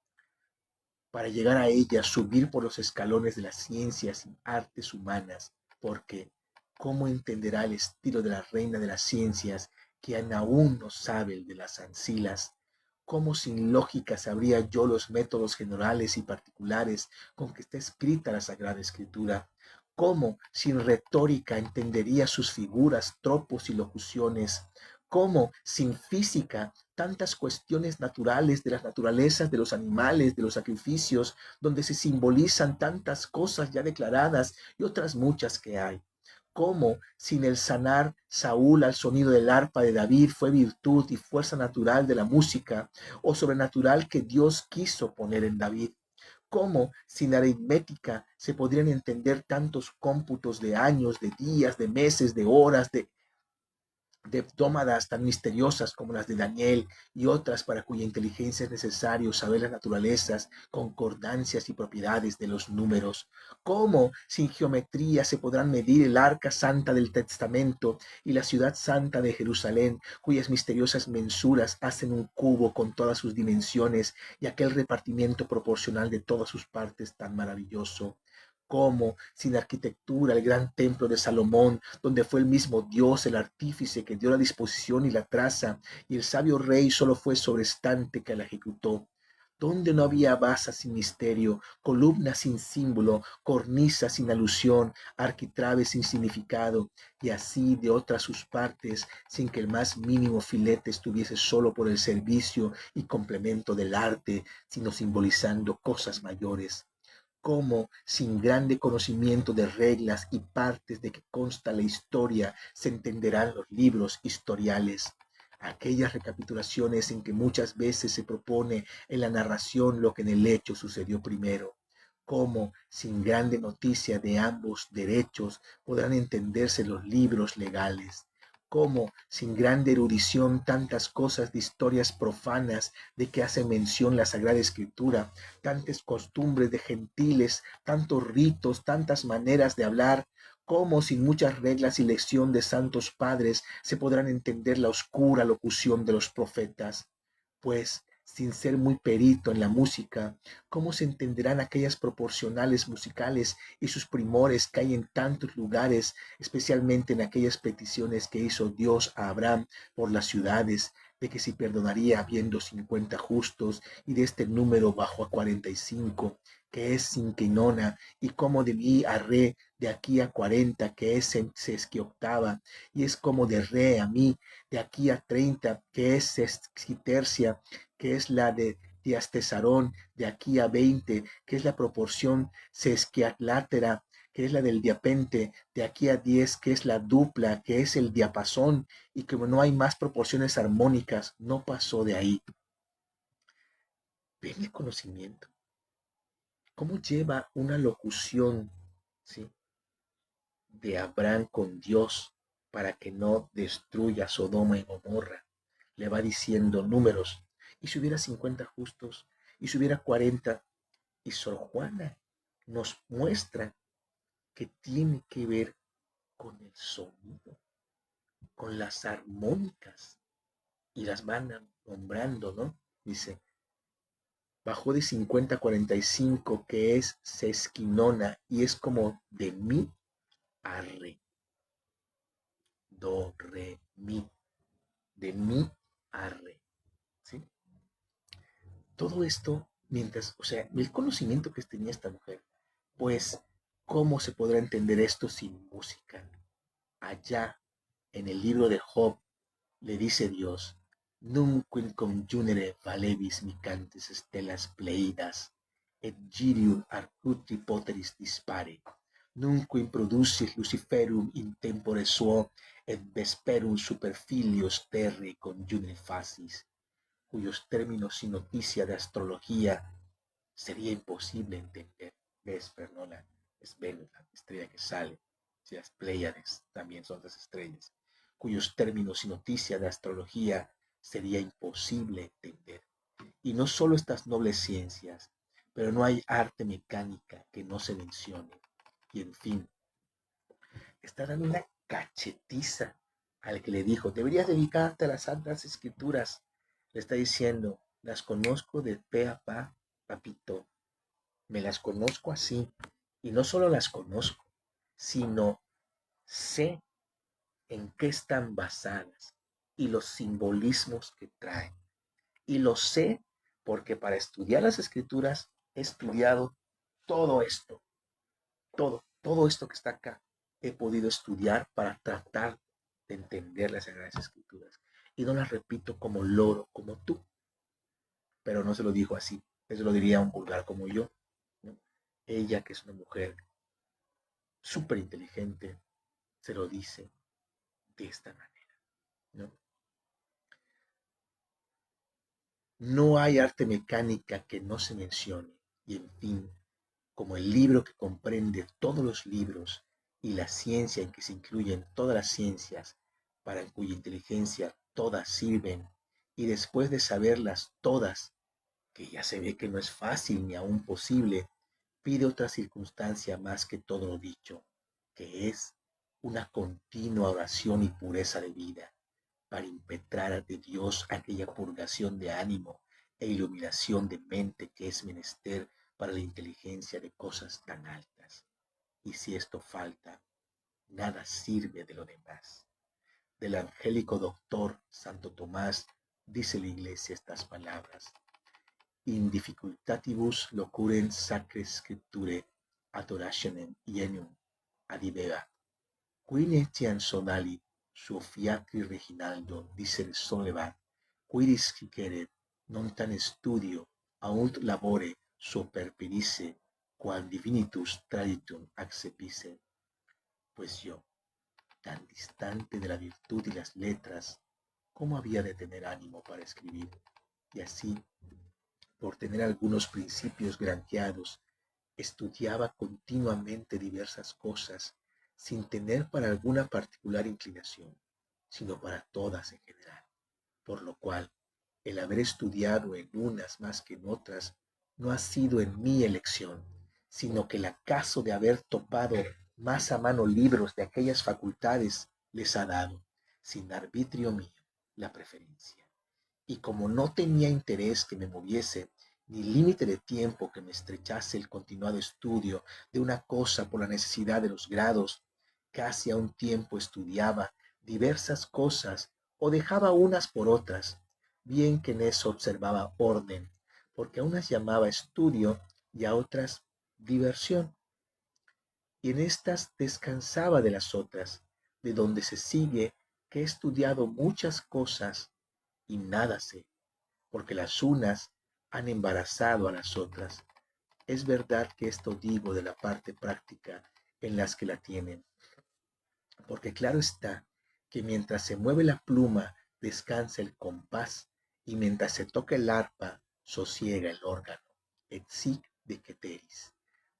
para llegar a ella, subir por los escalones de las ciencias y artes humanas, porque ¿cómo entenderá el estilo de la reina de las ciencias, quien aún no sabe el de las ancilas? ¿Cómo sin lógica sabría yo los métodos generales y particulares con que está escrita la Sagrada Escritura? ¿Cómo sin retórica entendería sus figuras, tropos y locuciones? ¿Cómo sin física tantas cuestiones naturales de las naturalezas de los animales, de los sacrificios, donde se simbolizan tantas cosas ya declaradas y otras muchas que hay? ¿Cómo sin el sanar Saúl al sonido del arpa de David fue virtud y fuerza natural de la música o sobrenatural que Dios quiso poner en David? ¿Cómo sin aritmética se podrían entender tantos cómputos de años, de días, de meses, de horas, de tómadas tan misteriosas como las de Daniel y otras para cuya inteligencia es necesario saber las naturalezas, concordancias y propiedades de los números? ¿Cómo sin geometría se podrán medir el arca santa del testamento y la ciudad santa de Jerusalén, cuyas misteriosas mensuras hacen un cubo con todas sus dimensiones y aquel repartimiento proporcional de todas sus partes tan maravilloso? ¿Cómo sin arquitectura el gran templo de Salomón, donde fue el mismo Dios el artífice que dio la disposición y la traza, y el sabio rey solo fue sobrestante que la ejecutó? Donde no había basa sin misterio, columna sin símbolo, cornisa sin alusión, arquitrabe sin significado, y así de otras sus partes, sin que el más mínimo filete estuviese solo por el servicio y complemento del arte, sino simbolizando cosas mayores. Cómo, sin grande conocimiento de reglas y partes de que consta la historia, se entenderán los libros historiales, aquellas recapitulaciones en que muchas veces se propone en la narración lo que en el hecho sucedió primero. Cómo, sin grande noticia de ambos derechos, podrán entenderse los libros legales. Cómo, sin grande erudición, tantas cosas de historias profanas de que hace mención la Sagrada Escritura, tantas costumbres de gentiles, tantos ritos, tantas maneras de hablar, cómo sin muchas reglas y lección de santos padres se podrán entender la oscura locución de los profetas. Pues, sin ser muy perito en la música, ¿cómo se entenderán aquellas proporcionales musicales y sus primores que hay en tantos lugares, especialmente en aquellas peticiones que hizo Dios a Abraham por las ciudades, de que si perdonaría habiendo 50 justos y de este número bajó a 45, que es cinquinona, y como de mi a re de aquí a 40, que es sesquioctava, y es como de re a mi de aquí a 30, que es sexitercia, que es la de diastesarón, de aquí a 20, que es la proporción sesquialátera, que es la del diapente, de aquí a 10, que es la dupla, que es el diapasón, y como no hay más proporciones armónicas, no pasó de ahí. ¿Ven el conocimiento? ¿Cómo lleva una locución, ¿sí?, de Abraham con Dios para que no destruya Sodoma y Gomorra? Le va diciendo números. Y si hubiera 50 justos, y si hubiera 40, y Sor Juana nos muestra que tiene que ver con el sonido, con las armónicas, y las van nombrando, ¿no? Dice, bajó de 50 a 45, que es sesquinona, y es como de mi a re, do, re, mi, de mi a re, ¿sí? Todo esto mientras, o sea, el conocimiento que tenía esta mujer, pues, ¿cómo se podrá entender esto sin música? Allá, en el libro de Job, le dice Dios, Nunquam conjunere valevis micantes stellas pleidas, et girium arcutri poteris dispare, nunquam producis Luciferum in tempore suo, et vesperum super filios terre conjunere facis, cuyos términos sin noticia de astrología sería imposible entender. Vesper, ¿no? Es Venus, la estrella que sale. Si las Pléyades también son las estrellas, cuyos términos y noticia de astrología sería imposible entender. Y no solo estas nobles ciencias, pero no hay arte mecánica que no se mencione. Y en fin, está dando una cachetiza al que le dijo, deberías dedicarte a las Santas Escrituras. Le está diciendo, las conozco de pe a pa, papito, me las conozco así. Y no solo las conozco, sino sé en qué están basadas y los simbolismos que traen. Y lo sé porque para estudiar las escrituras he estudiado todo esto, todo esto que está acá. He podido estudiar para tratar de entender las Sagradas Escrituras. Y no las repito como loro, como tú, pero no se lo dijo así. Eso lo diría un vulgar como yo, ¿no? Ella, que es una mujer súper inteligente, se lo dice de esta manera, ¿no? No hay arte mecánica que no se mencione. Y en fin, como el libro que comprende todos los libros y la ciencia en que se incluyen todas las ciencias, para cuya inteligencia todas sirven, y después de saberlas todas, que ya se ve que no es fácil ni aún posible, pide otra circunstancia más que todo lo dicho, que es una continua oración y pureza de vida, para impetrar de Dios aquella purgación de ánimo e iluminación de mente que es menester para la inteligencia de cosas tan altas. Y si esto falta, nada sirve de lo demás. Del angélico doctor Santo Tomás dice la Iglesia estas palabras: In difficultatibus locurem sacre scripture adorationem ienum adibeva. Qui etiam sonali suo fiacri Reginaldo dicere solevat, quidis cicere non tan studio aunt labore suo perperice, quam divinitus traditum accepice. Pues yo, tan distante de la virtud y las letras, ¿cómo había de tener ánimo para escribir? Y así, por tener algunos principios granjeados, estudiaba continuamente diversas cosas, sin tener para alguna particular inclinación, sino para todas en general, por lo cual el haber estudiado en unas más que en otras no ha sido en mi elección, sino que el acaso de haber topado más a mano libros de aquellas facultades les ha dado, sin arbitrio mío, la preferencia. Y como no tenía interés que me moviese, ni límite de tiempo que me estrechase el continuado estudio de una cosa por la necesidad de los grados, casi a un tiempo estudiaba diversas cosas o dejaba unas por otras, bien que en eso observaba orden, porque a unas llamaba estudio y a otras diversión, y en estas descansaba de las otras, de donde se sigue que he estudiado muchas cosas y nada sé, porque las unas han embarazado a las otras. Es verdad que esto digo de la parte práctica en las que la tienen, porque claro está que mientras se mueve la pluma descansa el compás, y mientras se toca el arpa sosiega el órgano, et sic de ceteris,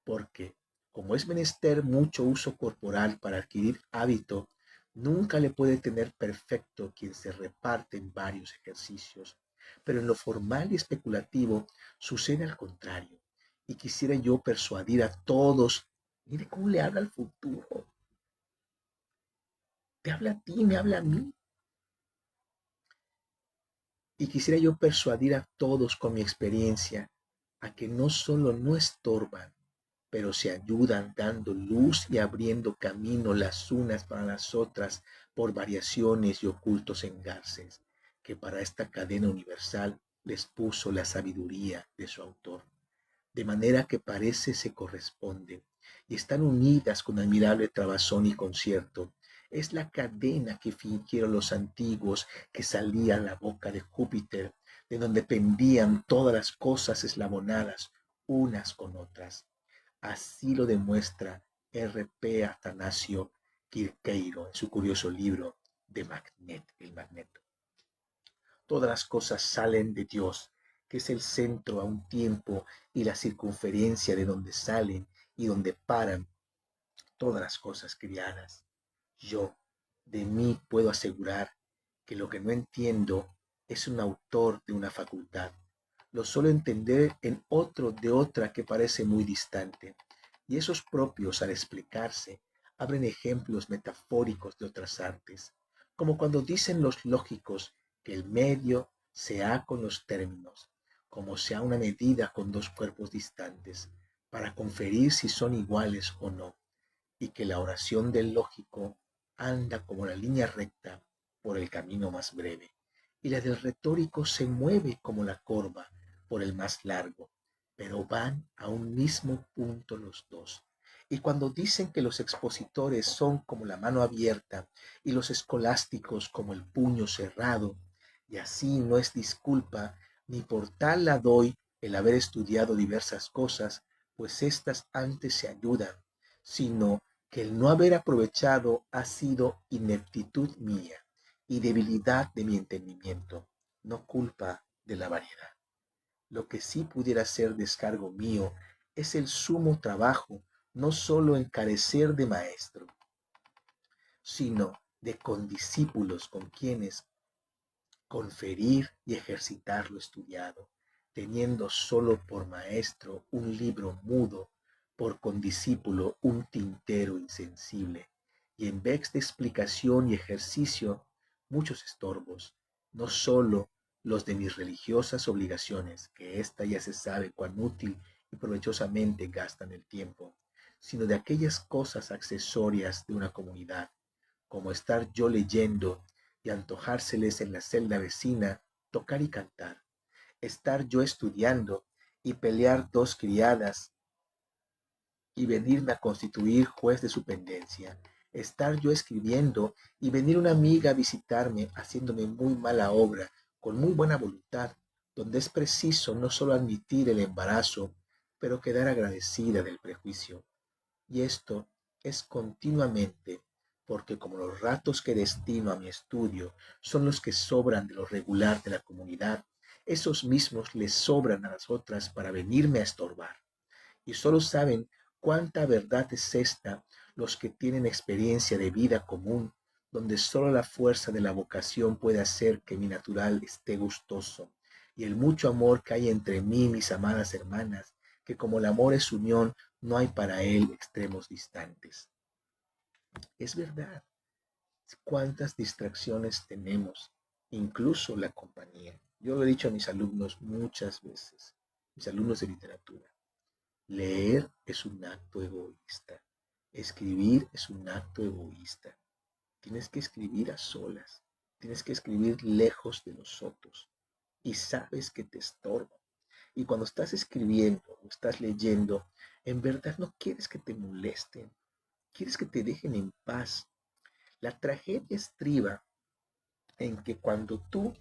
porque como es menester mucho uso corporal para adquirir hábito, nunca le puede tener perfecto quien se reparte en varios ejercicios, pero en lo formal y especulativo sucede al contrario, y quisiera yo persuadir a todos. Mire cómo le habla al futuro, te habla a ti, me habla a mí. Y quisiera yo persuadir a todos con mi experiencia a que no solo no estorban, pero se ayudan dando luz y abriendo camino las unas para las otras por variaciones y ocultos engarces que para esta cadena universal les puso la sabiduría de su autor. De manera que parece se corresponden y están unidas con admirable trabazón y concierto. Es la cadena que fingieron los antiguos, que salía a la boca de Júpiter, de donde pendían todas las cosas eslabonadas unas con otras. Así lo demuestra R. P. Atanasio Quirqueiro en su curioso libro de Magnet, el magneto. Todas las cosas salen de Dios, que es el centro a un tiempo y la circunferencia de donde salen y donde paran todas las cosas criadas. Yo de mí puedo asegurar que lo que no entiendo es un autor de una facultad, lo suelo entender en otro de otra que parece muy distante, y esos propios, al explicarse, abren ejemplos metafóricos de otras artes, como cuando dicen los lógicos que el medio se ha con los términos, como sea una medida con dos cuerpos distantes, para conferir si son iguales o no, y que la oración del lógico anda como la línea recta por el camino más breve, y la del retórico se mueve como la corva por el más largo, pero van a un mismo punto los dos. Y cuando dicen que los expositores son como la mano abierta y los escolásticos como el puño cerrado, y así no es disculpa, ni por tal la doy el haber estudiado diversas cosas, pues éstas antes se ayudan, sino que el no haber aprovechado ha sido ineptitud mía y debilidad de mi entendimiento, no culpa de la variedad. Lo que sí pudiera ser descargo mío es el sumo trabajo, no solo encarecer de maestro, sino de condiscípulos con quienes conferir y ejercitar lo estudiado, teniendo solo por maestro un libro mudo, por condiscípulo un tintero insensible, y en vez de explicación y ejercicio, muchos estorbos, no solo los de mis religiosas obligaciones, que ésta ya se sabe cuán útil y provechosamente gastan el tiempo, sino de aquellas cosas accesorias de una comunidad, como estar yo leyendo y antojárseles en la celda vecina tocar y cantar, estar yo estudiando y pelear dos criadas y venirme a constituir juez de su pendencia, estar yo escribiendo y venir una amiga a visitarme haciéndome muy mala obra, con muy buena voluntad, donde es preciso no solo admitir el embarazo, pero quedar agradecida del prejuicio. Y esto es continuamente, porque como los ratos que destino a mi estudio son los que sobran de lo regular de la comunidad, esos mismos les sobran a las otras para venirme a estorbar. Y solo saben cuánta verdad es esta los que tienen experiencia de vida común, donde solo la fuerza de la vocación puede hacer que mi natural esté gustoso, y el mucho amor que hay entre mí y mis amadas hermanas, que como el amor es unión, no hay para él extremos distantes. Es verdad, cuántas distracciones tenemos, incluso la compañía. Yo lo he dicho a mis alumnos muchas veces, mis alumnos de literatura. Leer es un acto egoísta. Escribir es un acto egoísta. Tienes que escribir a solas. Tienes que escribir lejos de los otros. Y sabes que te estorba. Y cuando estás escribiendo o estás leyendo, en verdad no quieres que te molesten. Quieres que te dejen en paz. La tragedia estriba en que cuando tú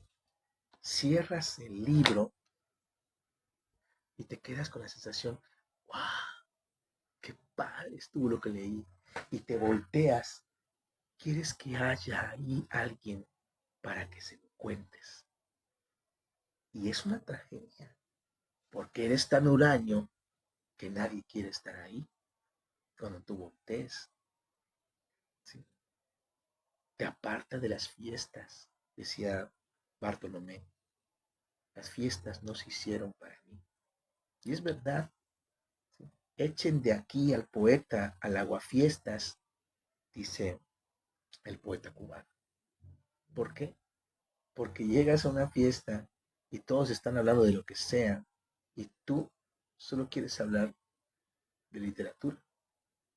cierras el libro y te quedas con la sensación, wow, qué padre estuvo lo que leí, y te volteas, quieres que haya ahí alguien para que se lo cuentes. Y es una tragedia, porque eres tan huraño que nadie quiere estar ahí cuando tú voltees. ¿Sí? Te aparta de las fiestas, decía Bartolomé. Las fiestas no se hicieron para mí. Y es verdad, ¿sí? Echen de aquí al poeta al aguafiestas, dice el poeta cubano. ¿Por qué? Porque llegas a una fiesta y todos están hablando de lo que sea y tú solo quieres hablar de literatura.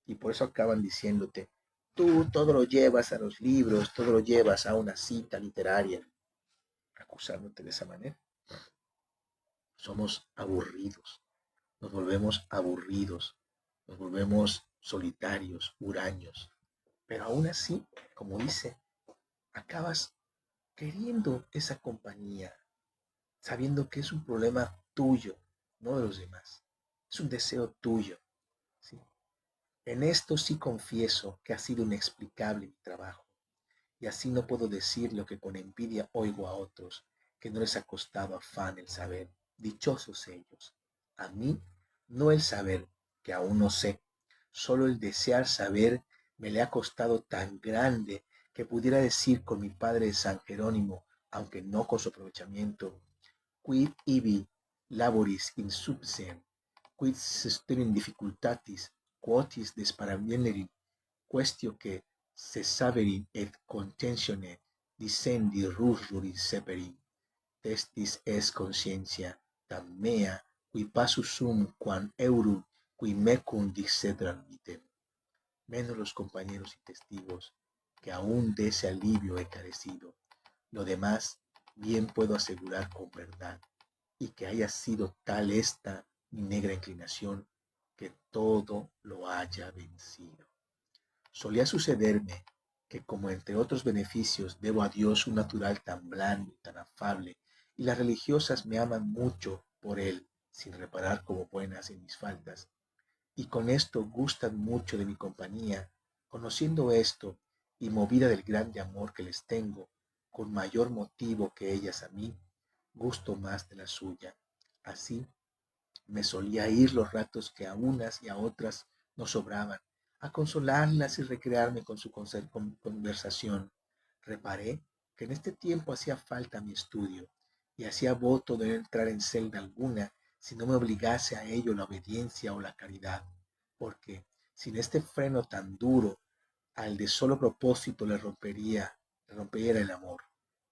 Y por eso acaban diciéndote, tú todo lo llevas a los libros, todo lo llevas a una cita literaria, acusándote de esa manera. Somos aburridos, nos volvemos aburridos, nos volvemos solitarios, huraños. Pero aún así, como dice, acabas queriendo esa compañía, sabiendo que es un problema tuyo, no de los demás. Es un deseo tuyo. ¿Sí? En esto sí confieso que ha sido inexplicable mi trabajo, y así no puedo decir lo que con envidia oigo a otros, que no les ha costado afán el saber. Dichosos ellos. A mí, no el saber, que aún no sé, solo el desear saber me le ha costado tan grande que pudiera decir con mi padre San Jerónimo, aunque no con su aprovechamiento, quid ibi laboris in subsem, quid susterim difficultatis, quotis desparavenerin, questio que cesaverin et contentione dicendi rurruri seperin, testis es conscientia, tam mea, qui passus sum quam eurum, qui mecum dicedran mitem. Menos los compañeros y testigos, que aún de ese alivio he carecido. Lo demás bien puedo asegurar con verdad, y que haya sido tal esta mi negra inclinación, que todo lo haya vencido. Solía sucederme que, como entre otros beneficios debo a Dios un natural tan blando y tan afable, y las religiosas me aman mucho por él, sin reparar como buenas en mis faltas, y con esto gustan mucho de mi compañía, conociendo esto, y movida del grande amor que les tengo, con mayor motivo que ellas a mí, gusto más de la suya. Así me solía ir los ratos que a unas y a otras no sobraban, a consolarlas y recrearme con su conversación. Reparé que en este tiempo hacía falta mi estudio, y hacía voto de no entrar en celda alguna si no me obligase a ello la obediencia o la caridad, porque sin este freno tan duro al de solo propósito le rompería el amor.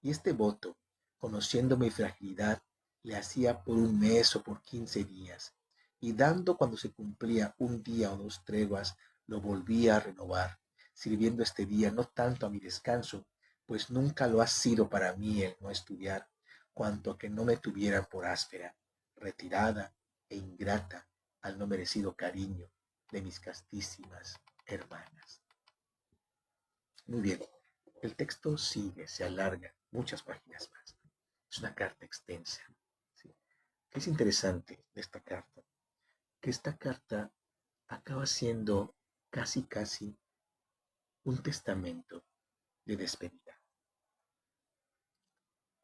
Y este voto, conociendo mi fragilidad, le hacía por un mes o por 15 días, y dando cuando se cumplía un día o dos treguas, lo volvía a renovar, sirviendo este día no tanto a mi descanso, pues nunca lo ha sido para mí el no estudiar, cuanto a que no me tuvieran por áspera, retirada e ingrata al no merecido cariño de mis castísimas hermanas. Muy bien, el texto sigue, se alarga muchas páginas más. Es una carta extensa. ¿Sí? ¿Qué es interesante de esta carta? Que esta carta acaba siendo casi un testamento de despedida.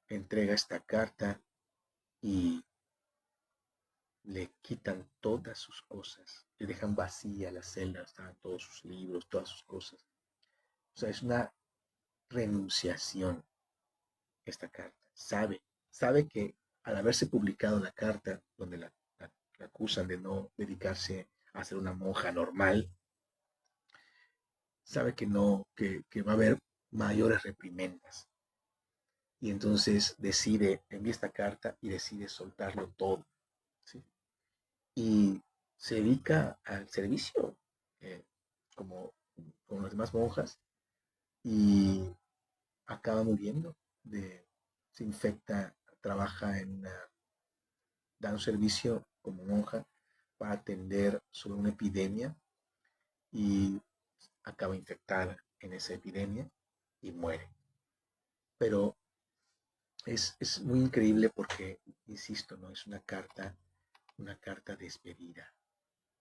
Entrega esta carta y le quitan todas sus cosas, le dejan vacía la celda, están todos sus libros, todas sus cosas. O sea, es una renunciación esta carta. Sabe que al haberse publicado la carta donde la acusan de no dedicarse a ser una monja normal, sabe que no, que va a haber mayores reprimendas. Y entonces envía esta carta y decide soltarlo todo. ¿Sí? Y se dedica al servicio, eh, como, como las demás monjas, y acaba muriendo. Se infecta, trabaja da un servicio como monja para atender sobre una epidemia y acaba infectada en esa epidemia y muere. Pero es muy increíble porque, insisto, ¿no? Es una carta despedida,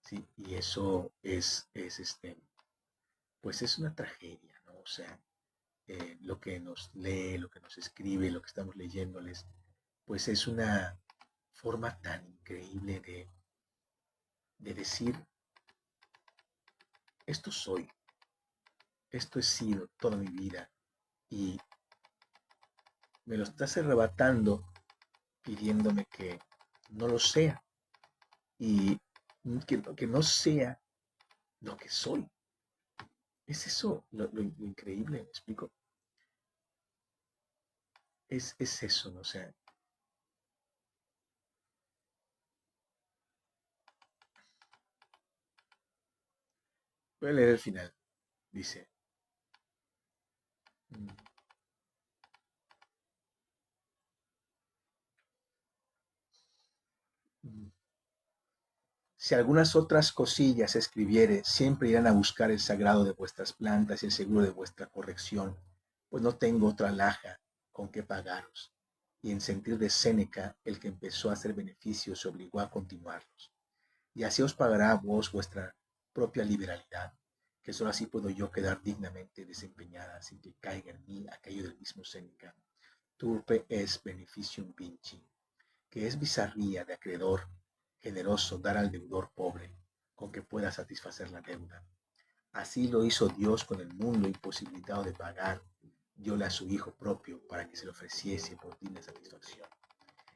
¿sí? Y eso pues es una tragedia, ¿no? O sea, lo que nos lee, lo que nos escribe, lo que estamos leyéndoles, pues es una forma tan increíble de decir, esto soy, esto he sido toda mi vida y me lo estás arrebatando pidiéndome que no lo sea y que no sea lo que soy. Es eso lo increíble, ¿me explico? Es eso, ¿no? O sea, voy a leer el final. Dice, mm, mm, si algunas otras cosillas escribiere, siempre irán a buscar el sagrado de vuestras plantas y el seguro de vuestra corrección, pues no tengo otra alhaja con que pagaros. Y en sentir de Séneca, el que empezó a hacer beneficios se obligó a continuarlos. Y así os pagará a vos vuestra propia liberalidad, que solo así puedo yo quedar dignamente desempeñada sin que caiga en mí aquello del mismo Séneca. Turpe es beneficium vinci, que es bizarría de acreedor generoso dar al deudor pobre, con que pueda satisfacer la deuda. Así lo hizo Dios con el mundo imposibilitado de pagar, diole a su Hijo propio para que se le ofreciese por digna satisfacción.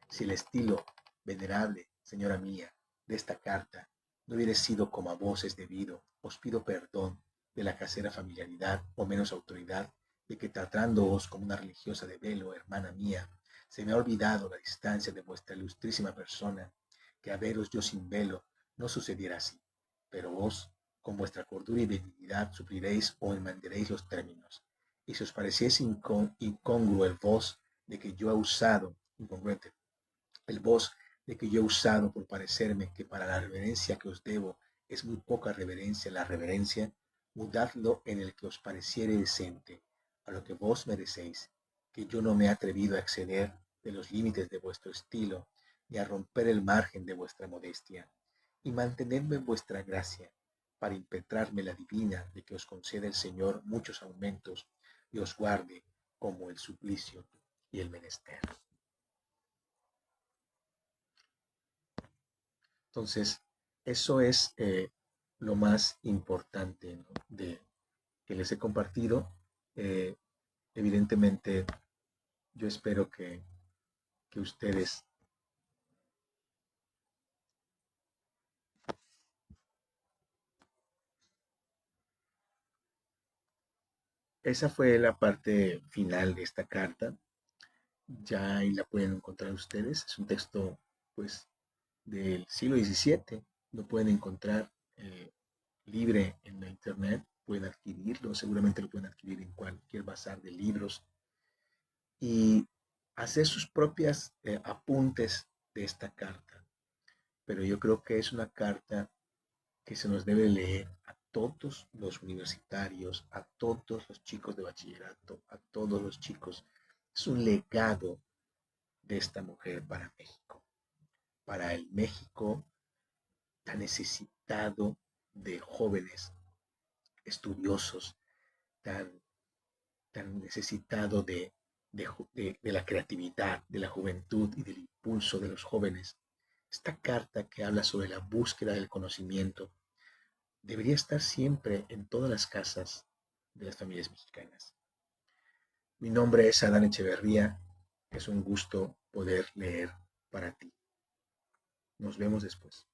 Si el estilo Venerable señora mía, de esta carta, no hubiera sido como a vos es debido, os pido perdón de la casera familiaridad o menos autoridad, de que tratándoos como una religiosa de velo, hermana mía, se me ha olvidado la distancia de vuestra ilustrísima persona, que a veros yo sin velo no sucediera así, pero vos, con vuestra cordura y benignidad, supliréis o enmendaréis los términos. Y si os pareciese incongruo el vos de que yo he usado, incongruente, el vos de que yo he usado por parecerme que para la reverencia que os debo es muy poca reverencia la reverencia, mudadlo en el que os pareciere decente, a lo que vos merecéis, que yo no me he atrevido a exceder de los límites de vuestro estilo, ni a romper el margen de vuestra modestia, y mantenedme en vuestra gracia, para impetrarme la divina de que os conceda el Señor muchos aumentos y os guarde como el suplicio y el menester. Entonces, eso es lo más importante, ¿no? De que les he compartido. Eh, Evidentemente, yo espero que ustedes... Esa fue la parte final de esta carta. Ya ahí la pueden encontrar ustedes. Es un texto, pues, del siglo XVII. Lo pueden encontrar libre en la internet. Pueden adquirirlo. Seguramente lo pueden adquirir en cualquier bazar de libros y hacer sus propias apuntes de esta carta. Pero yo creo que es una carta que se nos debe leer a todos los universitarios, a todos los chicos de bachillerato, a todos los chicos. Es un legado de esta mujer para México, para el México tan necesitado de jóvenes estudiosos, tan, tan necesitado de la creatividad, de la juventud y del impulso de los jóvenes. Esta carta que habla sobre la búsqueda del conocimiento debería estar siempre en todas las casas de las familias mexicanas. Mi nombre es Adán Echeverría. Es un gusto poder leer para ti. Nos vemos después.